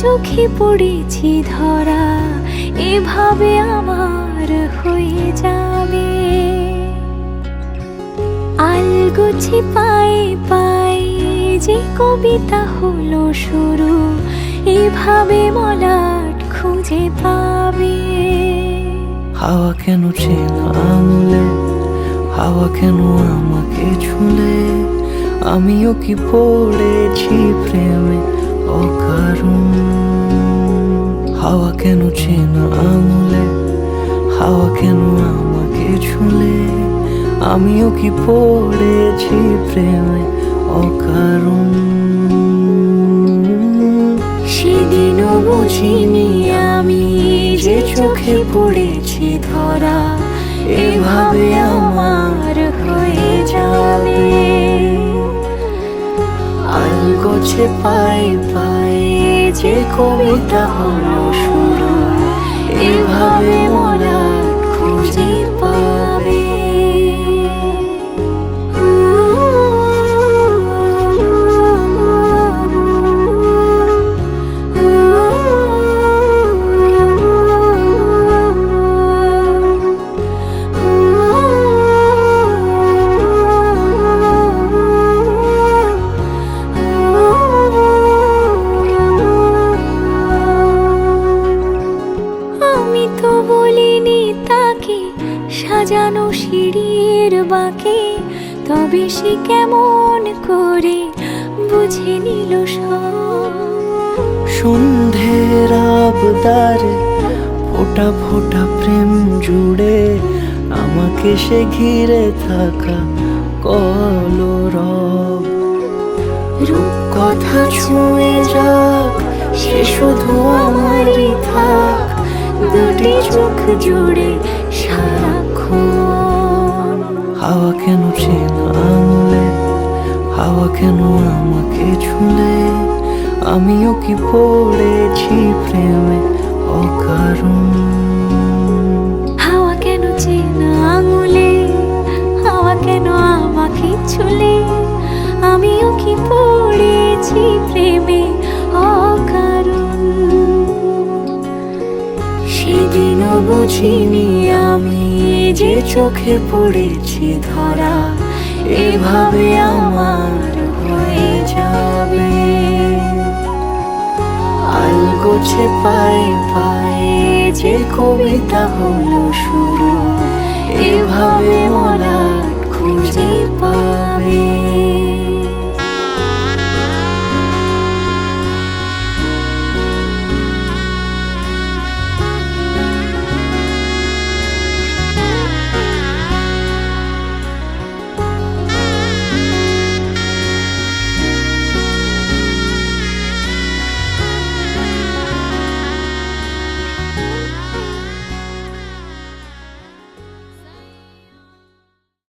চোখে পড়েছি ধরা, এভাবে আমার হয়ে যাবে। আলগোছে পায়ে পায়ে যে কবিতা হলো শুরু, এভাবে মলাট খুঁজে পাবে। হাওয়া কেন চেনা আঙুলে, হাওয়া কেন আমাকে ছুলে, আমিও কি পড়েছি প্রেমে অকারণ। হাওয়া কেন চেনা আঙুলে, হাওয়া কেন আমাকে ছুলে, আমিও কি পড়েছি প্রেমে অকারণ। সেদিনও বুঝিনি আমি যে চোখে পড়েছি ধরা, এভাবে আমার হয়ে যাবে। আলগোছে পায়ে পায়ে যে কবিতা হলো শুরু, এভাবে মলাট খুঁজে পাবে। আমি তো বলিনি তাকে সাজানো সিঁড়ির বাঁকে, তবে সে কেমন করে বুঝে নিল সব। সন্ধ্যের আবদারে ফোটা ফোটা প্রেম জুড়ে, আমাকে সে ঘিরে থাকা কলরব। রূপকথা ছুঁয়ে যাক, সে শুধু আমারই থাক, দুটি চোখ জুড়ে সারাক্ষণ। হাওয়া কেন চেনা আঙুলে, হাওয়া কেন আমাকে ছুলে, আমিও কি পড়েছি প্রেমে অকারণ। হাওয়া কেন চেনা আঙুলে, হাওয়া কেন আমাকে ছুলে, আমিও কি পড়েছি প্রেমে অকারণ। সেদিনও বুঝিনি আমি যে চোখে পড়েছি ধরা, এভাবে আমার হয়ে যাবে। আলগোছে পায়ে পায়ে যে কবিতা হলো শুরু,